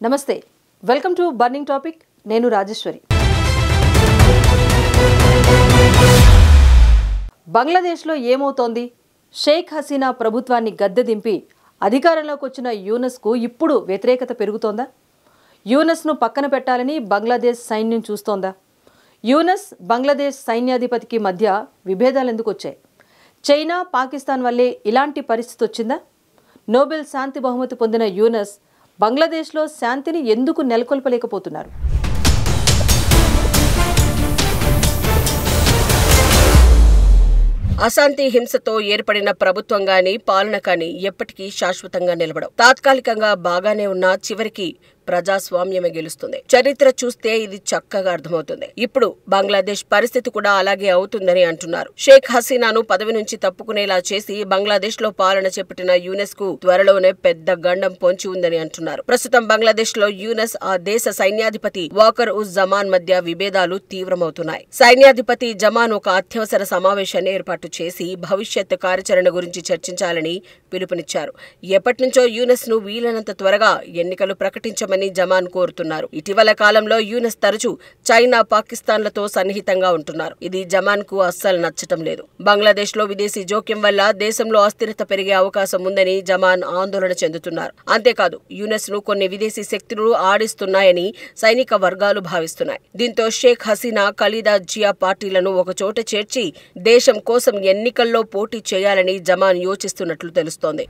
నమస్తే, welcome to burning topic. నేను రాజేశ్వరి. బంగ్లాదేశ్లో ఏమవుతోంది? షేక్ హసీనా ప్రభుత్వాన్ని గద్దె దింపి అధికారంలోకి వచ్చిన యూనస్కు ఇప్పుడు వ్యతిరేకత పెరుగుతోందా? యూనస్ను పక్కన పెట్టాలని బంగ్లాదేశ్ సైన్యం చూస్తోందా? యూనస్ బంగ్లాదేశ్ సైన్యాధిపతికి మధ్య విభేదాలు ఎందుకు వచ్చాయి? చైనా, పాకిస్తాన్ వల్లే ఇలాంటి పరిస్థితి వచ్చిందా? నోబెల్ శాంతి బహుమతి పొందిన యూనస్ బంగ్లాదేశ్లో శాంతిని ఎందుకు నెలకొల్పలేకపోతున్నారు? అశాంతి హింసతో ఏర్పడిన ప్రభుత్వం గాని పాలన కానీ ఎప్పటికీ శాశ్వతంగా నిలబడవు. తాత్కాలికంగా బాగానే ఉన్నా చివరికి ప్రజాస్వామ్యమే గెలుస్తుంది. చరిత్ర చూస్తే ఇది చక్కగా అర్థమవుతుంది. ఇప్పుడు బంగ్లాదేశ్ పరిస్థితి కూడా అలాగే అవుతుందని అంటున్నారు. షేక్ హసీనాను పదవి నుంచి తప్పుకునేలా చేసి బంగ్లాదేశ్ లో పాలన చేపట్టిన యూనస్ కు త్వరలోనే పెద్ద గండం పొంచి ఉందని అంటున్నారు. ప్రస్తుతం బంగ్లాదేశ్ లో యూనస్, ఆ దేశ సైన్యాధిపతి వాకర్ ఉజ్ జమాన్ మధ్య విభేదాలు తీవ్రమవుతున్నాయి. సైన్యాధిపతి జమాన్ ఒక అత్యవసర సమావేశాన్ని ఏర్పాటు చేసి భవిష్యత్ కార్యాచరణ గురించి చర్చించాలని పిలుపునిచ్చారు. ఎప్పటి నుంచో యూనస్ ను వీలైనంత త్వరగా ఎన్నికలు ప్రకటించమని జమాన్ కోరుతున్నారు. ఇటీవల కాలంలో యూనస్ తరచూ చైనా, పాకిస్తాన్లతో సన్నిహితంగా ఉంటున్నారు. ఇది జమాన్ కు అస్సలు నచ్చటం లేదు. బంగ్లాదేశ్ లో విదేశీ జోక్యం వల్ల దేశంలో అస్థిరత పెరిగే అవకాశం ఉందని జమాన్ ఆందోళన చెందుతున్నారు. అంతేకాదు, యూనస్ ను కొన్ని విదేశీ శక్తులు ఆడిస్తున్నాయని సైనిక వర్గాలు భావిస్తున్నాయి. దీంతో షేక్ హసీనా, ఖలీదా జియా పార్టీలను ఒకచోట చేర్చి దేశం కోసం ఎన్నికల్లో పోటీ చేయాలని జమాన్ యోచిస్తున్నట్లు తెలుస్తోంది.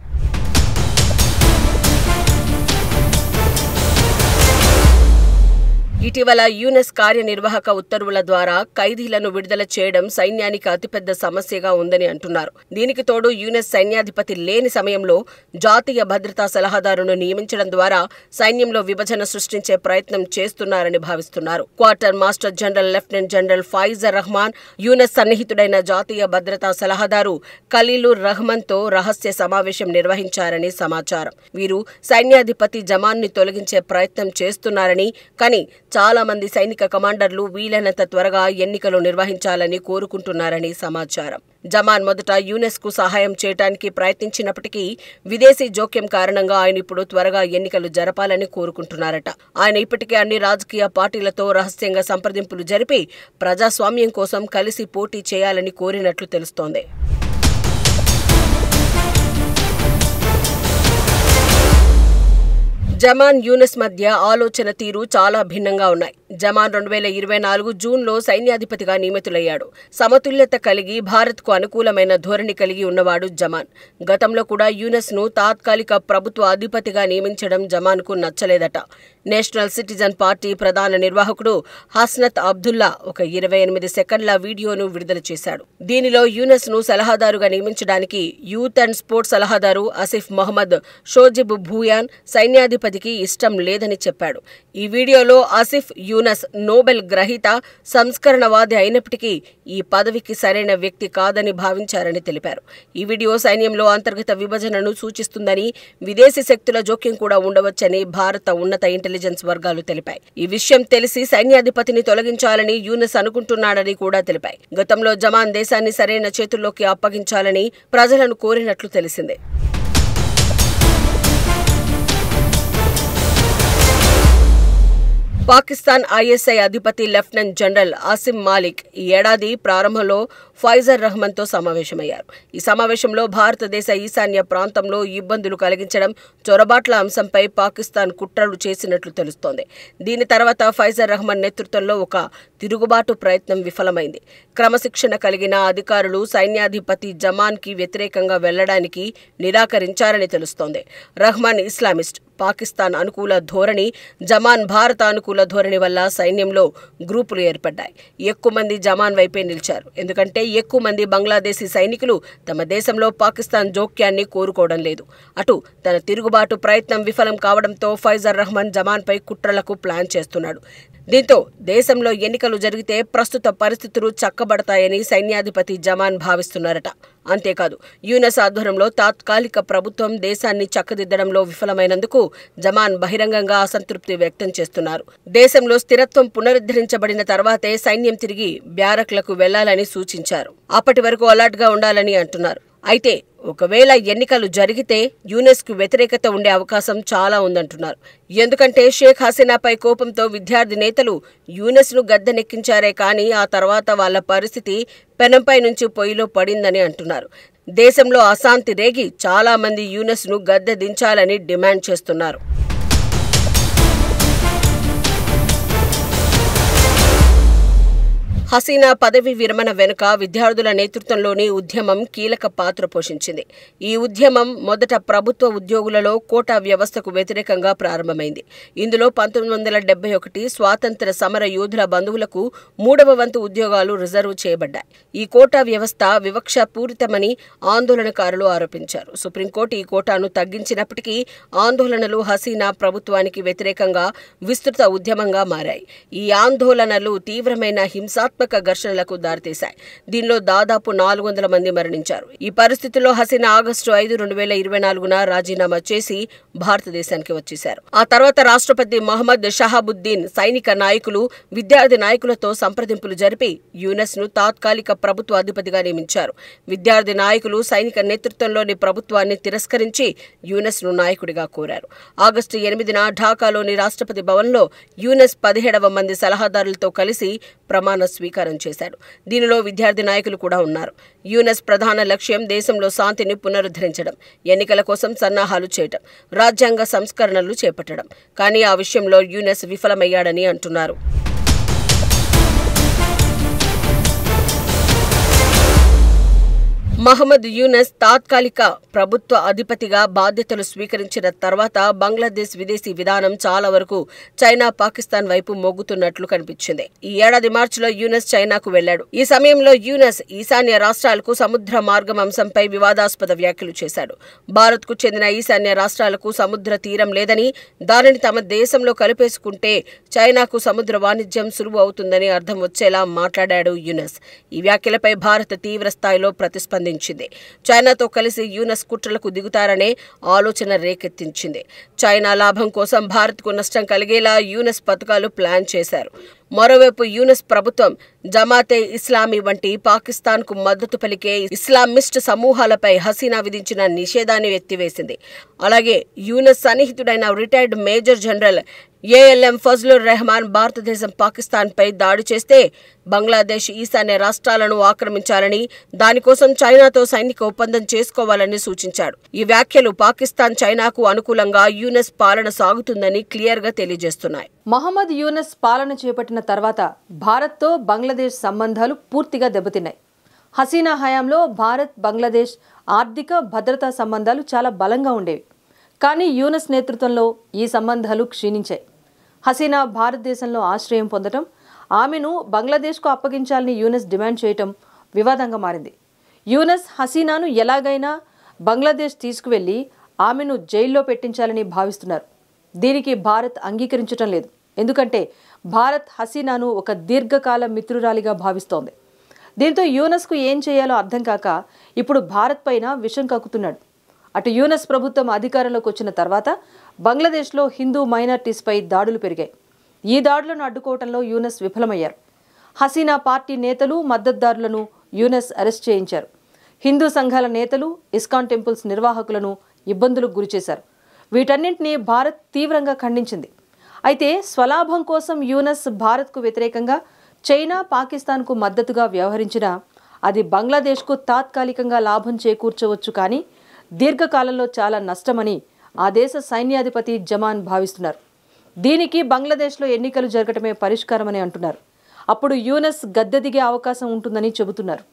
ఇటీవల యూనస్ కార్యనిర్వాహక ఉత్తర్వుల ద్వారా ఖైదీలను విడుదల చేయడం సైన్యానికి అతిపెద్ద సమస్యగా ఉందని అంటున్నారు. దీనికి తోడు యూనస్ సైన్యాధిపతి లేని సమయంలో జాతీయ భద్రతా సలహాదారును నియమించడం ద్వారా సైన్యంలో విభజన సృష్టించే ప్రయత్నం చేస్తున్నారని భావిస్తున్నారు. Quartermaster general lieutenant general Faizur Rahman, Yunus సన్నిహితుడైన జాతీయ భద్రతా సలహాదారు ఖలీలుర్ రహమాన్ తో రహస్య సమావేశం నిర్వహించారని సమాచారం. వీరు సైన్యాధిపతి జమాన్ ని తొలగించే ప్రయత్నం చేస్తున్నారని, కానీ చాలా మంది సైనిక కమాండర్లు వీలైనంత త్వరగా ఎన్నికలు నిర్వహించాలని కోరుకుంటున్నారని సమాచారం. జమాన్ మొదట యూనస్ కు సహాయం చేయడానికి ప్రయత్నించినప్పటికీ విదేశీ జోక్యం కారణంగా ఆయన ఇప్పుడు త్వరగా ఎన్నికలు జరపాలని కోరుకుంటున్నారట. ఆయన ఇప్పటికే అన్ని రాజకీయ పార్టీలతో రహస్యంగా సంప్రదింపులు జరిపి ప్రజాస్వామ్యం కోసం కలిసి పోటీ చేయాలని కోరినట్లు తెలుస్తోంది. జమాన్, యూనస్ మధ్య ఆలోచన తీరు చాలా భిన్నంగా ఉన్నాయి. జమాన్ 2024 జూన్లో సైన్యాధిపతిగా నియమితులయ్యాడు. సమతుల్యత కలిగి భారత్కు అనుకూలమైన ధోరణి కలిగి ఉన్నవాడు జమాన్. గతంలో కూడా యూనస్ ను తాత్కాలిక ప్రభుత్వ అధిపతిగా నియమించడం జమాన్ కు నచ్చలేదట. నేషనల్ సిటిజన్ పార్టీ ప్రధాన నిర్వాహకుడు హస్నత్ అబ్దుల్లా ఒక 28 సెకండ్ల వీడియోను విడుదల చేశాడు. దీనిలో యూనస్ ను సలహాదారుగా నియమించడానికి యూత్ అండ్ స్పోర్ట్స్ సలహాదారు ఆసిఫ్ మహమ్మద్ షోజిబ్ భూయాన్ సైన్యాధిపతికి ఇష్టం లేదని చెప్పాడు. ఈ వీడియోలో ఆసిఫ్ యూనస్ నోబెల్ గ్రహీత, సంస్కరణవాది అయినప్పటికీ ఈ పదవికి సరైన వ్యక్తి కాదని భావించారని తెలిపారు. ఈ వీడియో సైన్యంలో అంతర్గత విభజనను సూచిస్తుందని, విదేశీ శక్తుల జోక్యం కూడా ఉండవచ్చని భారత ఉన్నత ఇంటెలిజెన్స్ వర్గాలు తెలిపాయి. ఈ విషయం తెలిసి సైన్యాధిపతిని తొలగించాలని యూనస్ అనుకుంటున్నాడని కూడా తెలిపాయి. గతంలో జమాన్ దేశాన్ని సరైన చేతుల్లోకి అప్పగించాలని ప్రజలను కోరినట్లు తెలిసిందే. పాకిస్తాన్ ఐఎస్ఐ అధిపతి లెఫ్టినెంట్ జనరల్ ఆసిమ్ మాలిక్ ఈ ఏడాది ప్రారంభంలో ఫైజర్ రహమాన్ తో సమావేశమయ్యారు. ఈ సమావేశంలో భారతదేశ ఈశాన్య ప్రాంతంలో ఇబ్బందులు కలిగించడం, చొరబాట్ల అంశంపై పాకిస్తాన్ కుట్రలు చేసినట్లు తెలుస్తోంది. దీని తర్వాత ఫైజర్ రహమాన్ నేతృత్వంలో ఒక తిరుగుబాటు ప్రయత్నం విఫలమైంది. క్రమశిక్షణ కలిగిన అధికారులు సైన్యాధిపతి జమాన్ కి వ్యతిరేకంగా వెళ్లడానికి నిరాకరించారని తెలుస్తోంది. రహమాన్ ఇస్లామిస్ట్, పాకిస్తాన్ అనుకూల ధోరణి, జమాన్ భారత అనుకూల ధోరణి వల్ల సైన్యంలో గ్రూపులు ఏర్పడ్డాయి. ఎక్కువ మంది జమాన్ వైపే నిలిచారు. ఎందుకంటే ఎక్కువ మంది బంగ్లాదేశీ సైనికులు తమ దేశంలో పాకిస్తాన్ జోక్యాన్ని కోరుకోవడం లేదు. అటు తన తిరుగుబాటు ప్రయత్నం విఫలం కావడంతో ఫైజర్ రహమాన్ జమాన్ పై కుట్రలకు ప్లాన్ చేస్తున్నాడు. దీంతో దేశంలో ఎన్నికలు జరిగితే ప్రస్తుత పరిస్థితులు చక్కబడతాయని సైన్యాధిపతి జమాన్ భావిస్తున్నారట. అంతేకాదు, యూనస్ ఆధ్వర్యంలో తాత్కాలిక ప్రభుత్వం దేశాన్ని చక్కదిద్దడంలో విఫలమైనందుకు జమాన్ బహిరంగంగా అసంతృప్తి వ్యక్తం చేస్తున్నారు. దేశంలో స్థిరత్వం పునరుద్ధరించబడిన తర్వాతే సైన్యం తిరిగి బ్యారక్లకు వెళ్లాలని సూచించారు. అప్పటి వరకు అలర్ట్ గా ఉండాలని అంటున్నారు. అయితే ఒకవేళ ఎన్నికలు జరిగితే యూనస్కు వ్యతిరేకత ఉండే అవకాశం చాలా ఉందంటున్నారు. ఎందుకంటే షేక్ హసీనాపై కోపంతో విద్యార్థి నేతలు యూనస్ను గద్దెనెక్కించారే కానీ ఆ తర్వాత వాళ్ల పరిస్థితి పెనంపై నుంచి పొయ్యిలో పడిందని అంటున్నారు. దేశంలో అశాంతి రేగి చాలా మంది యూనస్ను గద్దె దించాలని డిమాండ్ చేస్తున్నారు. హసీనా పదవి విరమణ వెనుక విద్యార్థుల నేతృత్వంలోని ఉద్యమం కీలక పాత్ర పోషించింది. ఈ ఉద్యమం మొదట ప్రభుత్వ ఉద్యోగులలో కోటా వ్యవస్థకు వ్యతిరేకంగా ప్రారంభమైంది. ఇందులో 1971 స్వాతంత్ర్య సమర యోధుల బంధువులకు 3వ వంతు ఉద్యోగాలు రిజర్వ్ చేయబడ్డాయి. ఈ కోటా వ్యవస్థ వివక్షపూరితమని ఆందోళనకారులు ఆరోపించారు. సుప్రీంకోర్టు ఈ కోటాను తగ్గించినప్పటికీ ఆందోళనలు హసీనా ప్రభుత్వానికి వ్యతిరేకంగా విస్తృత ఉద్యమంగా మారాయి. ఈ ఆందోళనలు తీవ్రమైన హింసాత్మక ఘర్షణలకు దారితీశాయి. దీనిలో దాదాపు 400 మంది మరణించారు. ఈ పరిస్థితుల్లో హసీనా ఆగస్టు 5, 2024 రాజీనామా చేసి భారతదేశానికి వచ్చేశారు. ఆ తర్వాత రాష్ట్రపతి మొహమ్మద్ షహాబుద్దీన్ సైనిక నాయకులు, విద్యార్థి నాయకులతో సంప్రదింపులు జరిపి యూనస్ను తాత్కాలిక ప్రభుత్వ అధిపతిగా నియమించారు. విద్యార్థి నాయకులు సైనిక నేతృత్వంలోని ప్రభుత్వాన్ని తిరస్కరించి యూనస్ను నాయకుడిగా కోరారు. ఆగస్టు 8న ఢాకాలోని రాష్ట్రపతి భవన్లో యూనస్ 17వ మంది సలహాదారులతో కలిసి ప్రమాణ స్వీకారం చేశాడు. దీనిలో విద్యార్థి నాయకులు కూడా ఉన్నారు. యూనస్ ప్రధాన లక్ష్యం దేశంలో శాంతిని పునరుద్ధరించడం, ఎన్నికల కోసం సన్నాహాలు చేయడం, రాజ్యాంగ సంస్కరణలు చేపట్టడం. కానీ ఆ విషయంలో యూనస్ విఫలమయ్యాడని అంటున్నారు. మహమ్మద్ యూనస్ తాత్కాలిక ప్రభుత్వ అధిపతిగా బాధ్యతలు స్వీకరించిన తర్వాత బంగ్లాదేశ్ విదేశీ విధానం చాలా వరకు చైనా, పాకిస్తాన్ వైపు మొగ్గుతున్నట్లు కనిపించింది. ఈ ఏడాది మార్చిలో యూనస్ చైనాకు వెళ్లాడు. ఈ సమయంలో యూనస్ ఈశాన్య రాష్ట్రాలకు సముద్ర మార్గం అంశంపై వివాదాస్పద వ్యాఖ్యలు చేశాడు. భారత్కు చెందిన ఈశాన్య రాష్ట్రాలకు సముద్ర తీరం లేదని, దానిని తమ దేశంలో కలిపేసుకుంటే చైనాకు సముద్ర వాణిజ్యం సులువు అవుతుందని అర్థం వచ్చేలా మాట్లాడాడు యూనస్. ఈ వ్యాఖ్యలపై భారత్ తీవ్ర స్థాయిలో ప్రతిస్పందించింది. చైనాతో కలిసి యూనస్ కుట్రలకు దిగుతారనే ఆలోచన రేకెత్తించింది. చైనా లాభం కోసం భారత్కు నష్టం కలిగేలా యూనస్ పథకాలు ప్లాన్ చేశారు. మరోవైపు యూనస్ ప్రభుత్వం జమాతే ఇస్లామీ వంటి పాకిస్తాన్కు మద్దతు పలికే ఇస్లామిస్ట్ సమూహాలపై హసీనా విధించిన నిషేధాన్ని ఎత్తివేసింది. అలాగే యూనస్ సన్నిహితుడైన retired major general ALM Fazlur Rehman భారతదేశం పాకిస్తాన్పై దాడి చేస్తే బంగ్లాదేశ్ ఈశాన్య రాష్ట్రాలను ఆక్రమించాలని, దానికోసం చైనాతో సైనిక ఒప్పందం చేసుకోవాలని సూచించాడు. ఈ వ్యాఖ్యలు పాకిస్తాన్, చైనాకు అనుకూలంగా యూనస్ పాలన సాగుతుందని క్లియర్గా తెలియజేస్తున్నాయి. మహమ్మద్ యూనస్ పాలన చేపట్టిన తర్వాత భారత్తో బంగ్లాదేశ్ సంబంధాలు పూర్తిగా దెబ్బతిన్నాయి. హసీనా హయాంలో భారత్, బంగ్లాదేశ్ ఆర్థిక, భద్రతా సంబంధాలు చాలా బలంగా ఉండేవి. కానీ యూనస్ నేతృత్వంలో ఈ సంబంధాలు క్షీణించాయి. హసీనా భారతదేశంలో ఆశ్రయం పొందడం, ఆమెను బంగ్లాదేశ్కు అప్పగించాలని యూనస్ డిమాండ్ చేయటం వివాదంగా మారింది. యూనస్ హసీనాను ఎలాగైనా బంగ్లాదేశ్ తీసుకువెళ్లి ఆమెను జైల్లో పెట్టించాలని భావిస్తున్నారు. దీనికి భారత్ అంగీకరించటం లేదు. ఎందుకంటే భారత్ హసీనాను ఒక దీర్ఘకాల మిత్రురాలిగా భావిస్తోంది. దీంతో యూనస్కు ఏం చేయాలో అర్థం కాక ఇప్పుడు భారత్ పైన విషం కక్కుతున్నాడు. అటు యూనస్ ప్రభుత్వం అధికారంలోకి వచ్చిన తర్వాత బంగ్లాదేశ్లో హిందూ మైనార్టీస్పై దాడులు పెరిగాయి. ఈ దాడులను అడ్డుకోవడంలో యూనస్ విఫలమయ్యారు. హసీనా పార్టీ నేతలు, మద్దతుదారులను యూనస్ అరెస్ట్ చేయించారు. హిందూ సంఘాల నేతలు, ఇస్కాన్ టెంపుల్స్ నిర్వాహకులను ఇబ్బందులకు గురిచేశారు. వీటన్నింటినీ భారత్ తీవ్రంగా ఖండించింది. అయితే స్వలాభం కోసం యూనస్ భారత్కు వ్యతిరేకంగా చైనా, పాకిస్తాన్కు మద్దతుగా వ్యవహరించినా అది బంగ్లాదేశ్కు తాత్కాలికంగా లాభం చేకూర్చవచ్చు, కానీ దీర్ఘకాలంలో చాలా నష్టమని ఆ దేశ సైన్యాధిపతి జమాన్ భావిస్తున్నారు. దీనికి బంగ్లాదేశ్లో ఎన్నికలు జరగటమే పరిష్కారమని అంటున్నారు. అప్పుడు యూనస్ గద్దె దిగే అవకాశం ఉంటుందని చెబుతున్నారు.